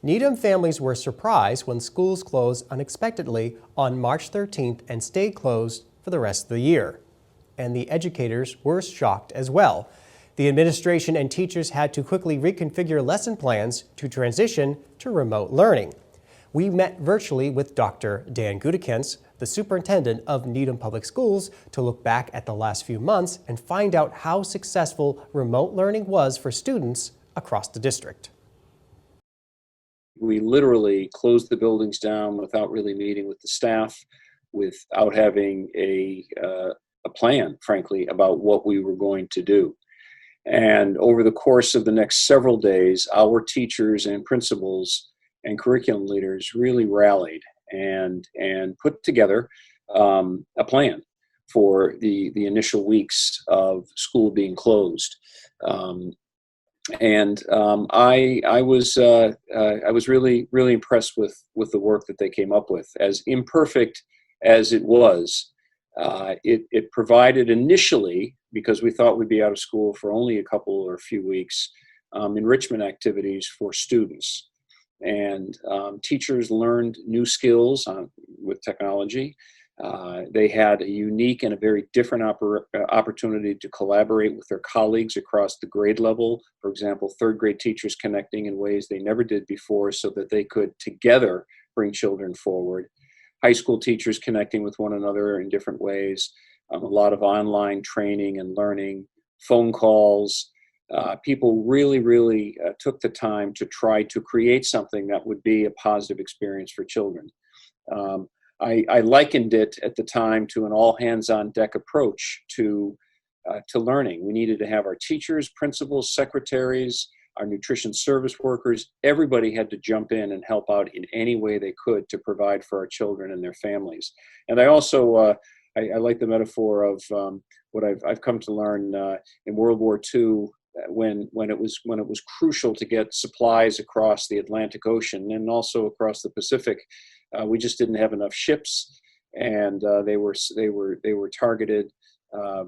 Needham families were surprised when schools closed unexpectedly on March 13th and stayed closed for the rest of the year. And the educators were shocked as well. The administration and teachers had to quickly reconfigure lesson plans to transition to remote learning. We met virtually with Dr. Dan Gutekanst, the superintendent of Needham Public Schools, to look back at the last few months and find out how successful remote learning was for students across the district. We literally closed the buildings down without really meeting with the staff, without having a plan, frankly, about what we were going to do. And over the course of the next several days, our teachers and principals and curriculum leaders really rallied and put together a plan for the initial weeks of school being closed. I was really impressed with the work that they came up with. As imperfect as it was, it provided initially, because we thought we'd be out of school for only a couple or a few weeks, enrichment activities for students. And teachers learned new skills with technology. They had a unique and a very different opportunity to collaborate with their colleagues across the grade level. For example, third grade teachers connecting in ways they never did before so that they could together bring children forward. High school teachers connecting with one another in different ways. A lot of online training and learning, phone calls. People really took the time to try to create something that would be a positive experience for children. I likened it at the time to an all-hands-on-deck approach to learning. We needed to have our teachers, principals, secretaries, our nutrition service workers. Everybody had to jump in and help out in any way they could to provide for our children and their families. And I also I like the metaphor of what I've come to learn in World War II. When it was crucial to get supplies across the Atlantic Ocean and also across the Pacific, we just didn't have enough ships, and they were targeted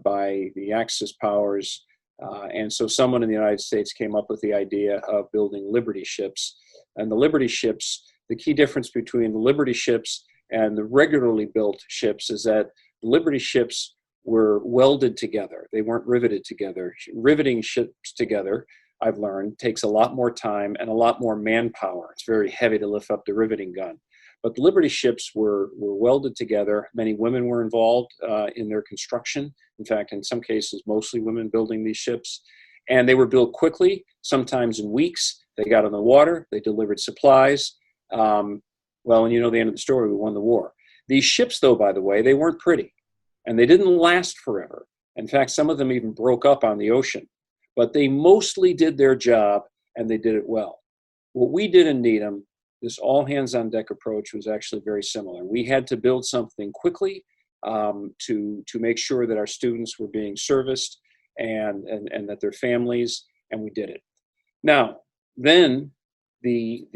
by the Axis powers, and so someone in the United States came up with the idea of building Liberty ships. And the Liberty ships, the key difference between the Liberty ships and the regularly built ships is that the Liberty ships were welded together. They weren't riveted together. Riveting ships together, I've learned, takes a lot more time and a lot more manpower. It's very heavy to lift up the riveting gun. But the Liberty ships were welded together. Many women were involved in their construction. In fact, in some cases, mostly women building these ships. And they were built quickly, sometimes in weeks. They got on the water. They delivered supplies. Well, and you know the end of the story, we won the war. These ships, though, by the way, they weren't pretty. And they didn't last forever. In fact, some of them even broke up on the ocean. But they mostly did their job, and they did it well. What we did in Needham, this all-hands-on-deck approach, was actually very similar. We had to build something quickly to make sure that our students were being serviced and that their families, and we did it. Now, then the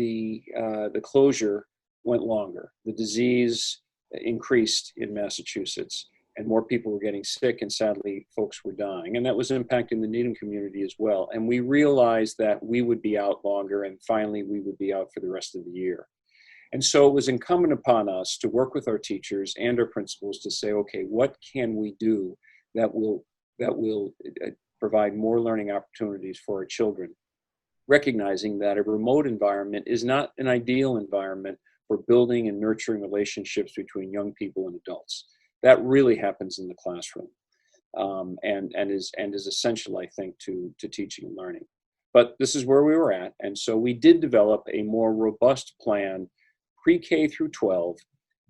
closure went longer. The disease increased in Massachusetts, and more people were getting sick, and sadly, folks were dying. And that was impacting the Needham community as well. And we realized that we would be out longer, and finally, we would be out for the rest of the year. And so it was incumbent upon us to work with our teachers and our principals to say, okay, what can we do that will provide more learning opportunities for our children? Recognizing that a remote environment is not an ideal environment for building and nurturing relationships between young people and adults. That really happens in the classroom, and is essential, I think, to teaching and learning. But this is where we were at, and so we did develop a more robust plan, pre-K through 12,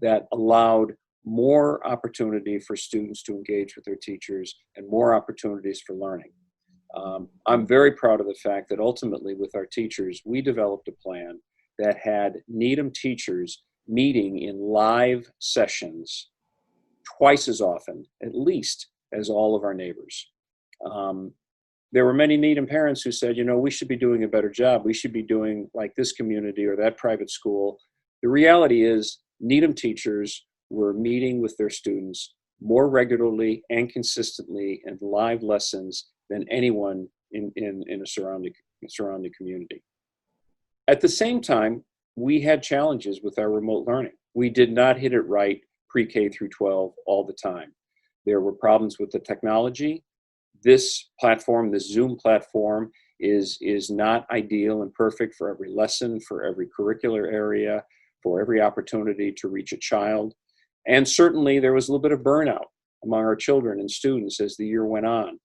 that allowed more opportunity for students to engage with their teachers and more opportunities for learning. I'm very proud of the fact that ultimately, with our teachers, we developed a plan that had Needham teachers meeting in live sessions twice as often, at least, as all of our neighbors. There were many Needham parents who said, you know, we should be doing a better job. We should be doing like this community or that private school. The reality is Needham teachers were meeting with their students more regularly and consistently in live lessons than anyone in a surrounding community. At the same time, we had challenges with our remote learning. We did not hit it right pre-K through 12 all the time. There were problems with the technology. This platform, this Zoom platform, is not ideal and perfect for every lesson, for every curricular area, for every opportunity to reach a child. And certainly there was a little bit of burnout among our children and students as the year went on,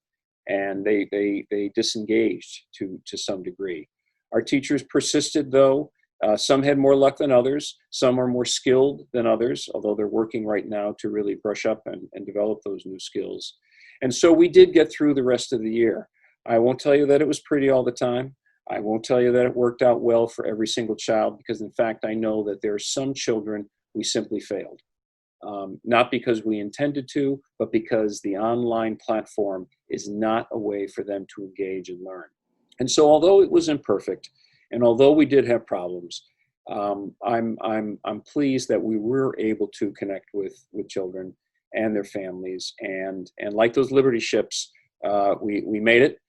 and they disengaged to some degree. Our teachers persisted, though. Some had more luck than others. Some are more skilled than others, although they're working right now to really brush up and develop those new skills. And so we did get through the rest of the year. I won't tell you that it was pretty all the time. I won't tell you that it worked out well for every single child, because in fact, I know that there are some children we simply failed. Not because we intended to, but because the online platform is not a way for them to engage and learn. And so although it was imperfect, and although we did have problems, I'm pleased that we were able to connect with children and their families. And like those Liberty ships, we made it.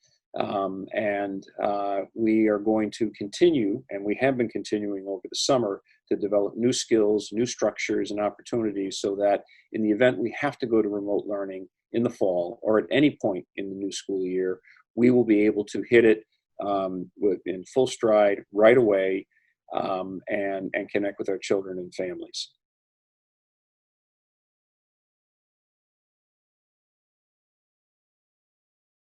We are going to continue, and we have been continuing over the summer, to develop new skills, new structures, and opportunities, so that in the event we have to go to remote learning in the fall or at any point in the new school year, we will be able to hit it in full stride right away, and connect with our children and families.